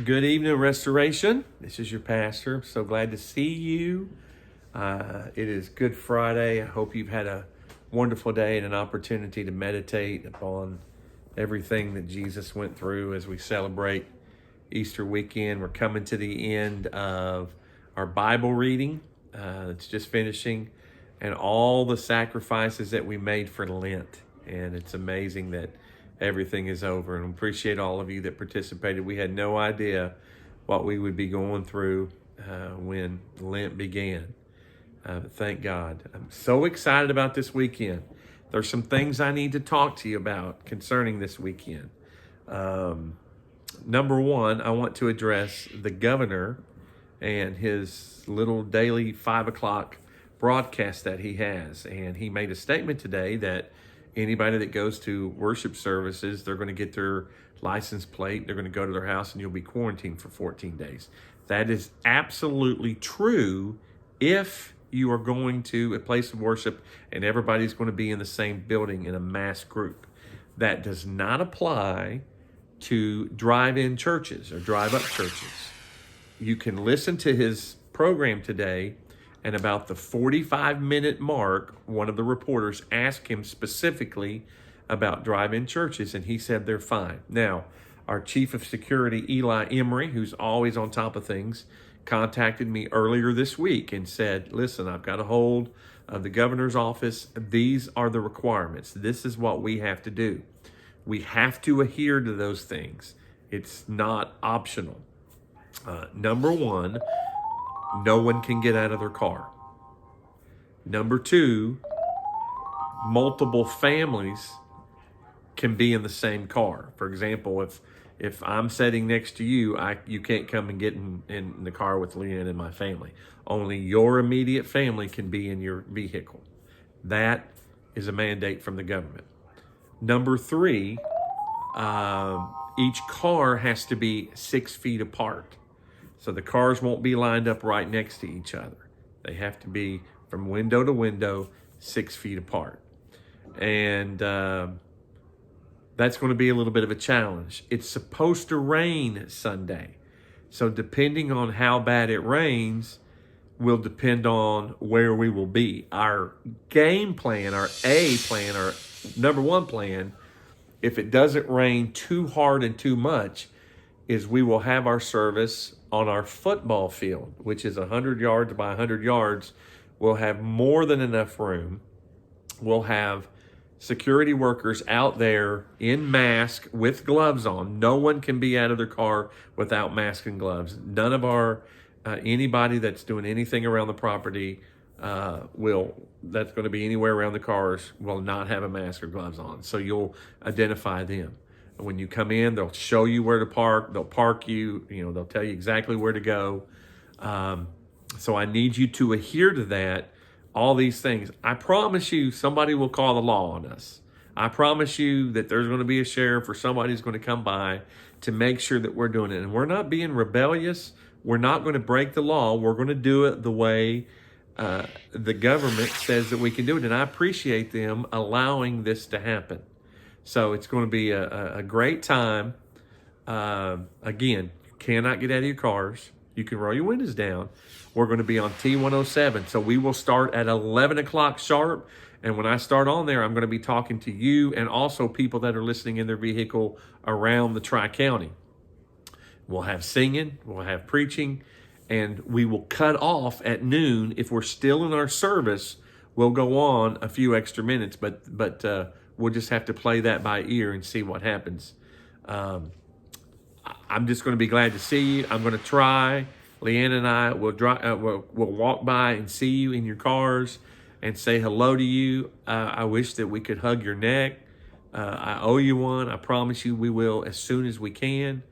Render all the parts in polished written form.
Good evening, Restoration. This is your pastor. So glad to see you. It is Good Friday. I hope you've had a wonderful day and an opportunity to meditate upon everything that Jesus went through as we celebrate Easter weekend. We're coming to the end of our Bible reading. It's just finishing, and all the sacrifices that we made for Lent. And it's amazing that everything is over, and appreciate all of you that participated. We had no idea what we would be going through when Lent began. Thank God. I'm so excited about this weekend. There's some things I need to talk to you about concerning this weekend. Number one, I want to address the governor and his little daily 5 o'clock broadcast that he has. And he made a statement today that anybody that goes to worship services, they're going to get their license plate, they're going to go to their house, and you'll be quarantined for 14 days. That is absolutely true if you are going to a place of worship and everybody's going to be in the same building in a mass group. That does not apply to drive-in churches or drive-up churches. You can listen to his program today, and about the 45-minute mark, one of the reporters asked him specifically about drive-in churches, and he said they're fine. Now, our chief of security, Eli Emery, who's always on top of things, contacted me earlier this week and said, listen, I've got a hold of the governor's office. These are the requirements. This is what we have to do. We have to adhere to those things. It's not optional. Number one, no one can get out of their car. Number two, multiple families can be in the same car. For example, if I'm sitting next to you, you can't come and get in the car with Leanne and my family. Only your immediate family can be in your vehicle. That is a mandate from the government. Number three, each car has to be 6 feet apart. So the cars won't be lined up right next to each other. They have to be from window to window, 6 feet apart. And that's going to be a little bit of a challenge. It's supposed to rain Sunday. So depending on how bad it rains will depend on where we will be. Our game plan, our A plan, our number one plan, if it doesn't rain too hard and too much, is we will have our service on our football field, which is 100 yards by 100 yards. We'll have more than enough room. We'll have security workers out there in mask with gloves on. No one can be out of their car without mask and gloves. None of our anybody that's doing anything around the property that's going to be anywhere around the cars will not have a mask or gloves on. So you'll identify them. When you come in, they'll show you where to park. They'll park you. They'll tell you exactly where to go. So I need you to adhere to that. All these things. I promise you, somebody will call the law on us. I promise you that there's going to be a sheriff or somebody's going to come by to make sure that we're doing it. And we're not being rebellious. We're not going to break the law. We're going to do it the way the government says that we can do it. And I appreciate them allowing this to happen. So it's going to be a great time. Again, you cannot get out of your cars. You can roll your windows down. We're going to be on T107. So we will start at 11 o'clock sharp. And when I start on there, I'm going to be talking to you and also people that are listening in their vehicle around the Tri-County. We'll have singing. We'll have preaching. And we will cut off at noon. If we're still in our service, we'll go on a few extra minutes. But we'll just have to play that by ear and see what happens. I'm just going to be glad to see you. I'm going to try. Leanne and I will we'll walk by and see you in your cars and say hello to you. I wish that we could hug your neck. I owe you one. I promise you we will as soon as we can.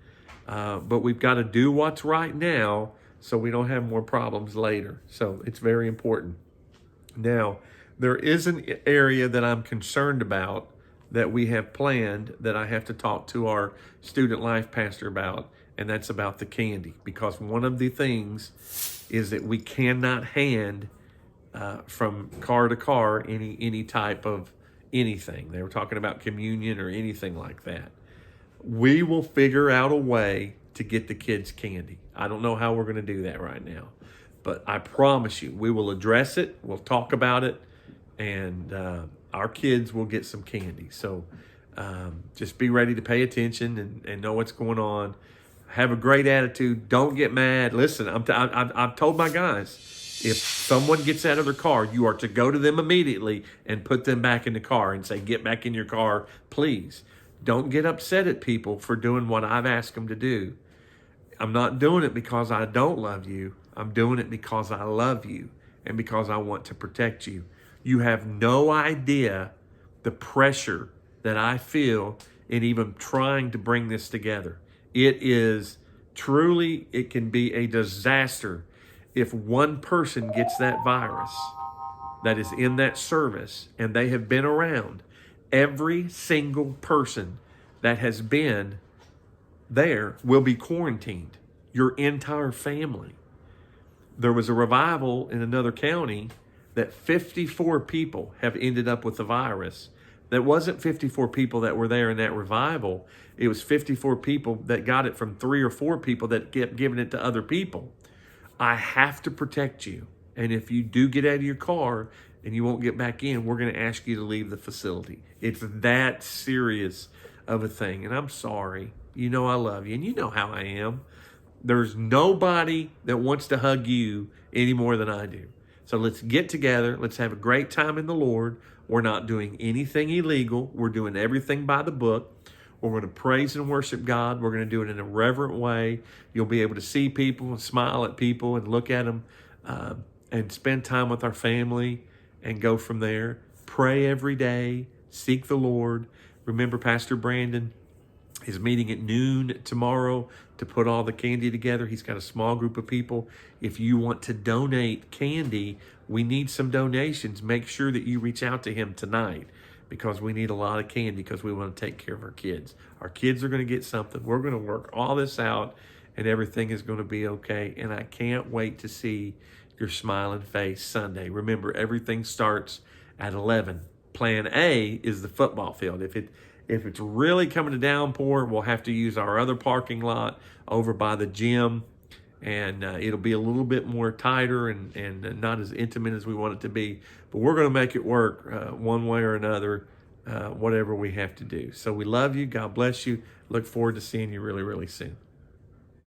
But we've got to do what's right now so we don't have more problems later. So it's very important. Now, there is an area that I'm concerned about that we have planned that I have to talk to our student life pastor about, and that's about the candy. Because one of the things is that we cannot hand from car to car any type of anything. They were talking about communion or anything like that. We will figure out a way to get the kids candy. I don't know how we're going to do that right now, but I promise you, we will address it. We'll talk about it, and our kids will get some candy. So just be ready to pay attention and know what's going on. Have a great attitude. Don't get mad. Listen, I've told my guys, if someone gets out of their car, you are to go to them immediately and put them back in the car and say, get back in your car, please. Don't get upset at people for doing what I've asked them to do. I'm not doing it because I don't love you. I'm doing it because I love you and because I want to protect you. You have no idea the pressure that I feel in even trying to bring this together. It is truly, it can be a disaster if one person gets that virus that is in that service and they have been around. Every single person that has been there will be quarantined. Your entire family. There was a revival in another county that 54 people have ended up with the virus. That wasn't 54 people that were there in that revival. It was 54 people that got it from 3 or 4 people that kept giving it to other people. I have to protect you. And if you do get out of your car and you won't get back in, we're going to ask you to leave the facility. It's that serious of a thing. And I'm sorry. You know I love you. And you know how I am. There's nobody that wants to hug you any more than I do. So let's get together. Let's have a great time in the Lord. We're not doing anything illegal. We're doing everything by the book. We're going to praise and worship God. We're going to do it in a reverent way. You'll be able to see people and smile at people and look at them and spend time with our family and go from there. Pray every day. Seek the Lord. Remember, Pastor Brandon is meeting at noon tomorrow to put all the candy together. He's got a small group of people. If you want to donate candy, we need some donations. Make sure that you reach out to him tonight because we need a lot of candy because we want to take care of our kids. Our kids are going to get something. We're going to work all this out and everything is going to be okay. And I can't wait to see your smiling face Sunday. Remember, everything starts at 11. Plan A is the football field. If it's really coming to downpour, we'll have to use our other parking lot over by the gym. And it'll be a little bit more tighter and not as intimate as we want it to be. But we're going to make it work one way or another, whatever we have to do. So we love you. God bless you. Look forward to seeing you really, really soon.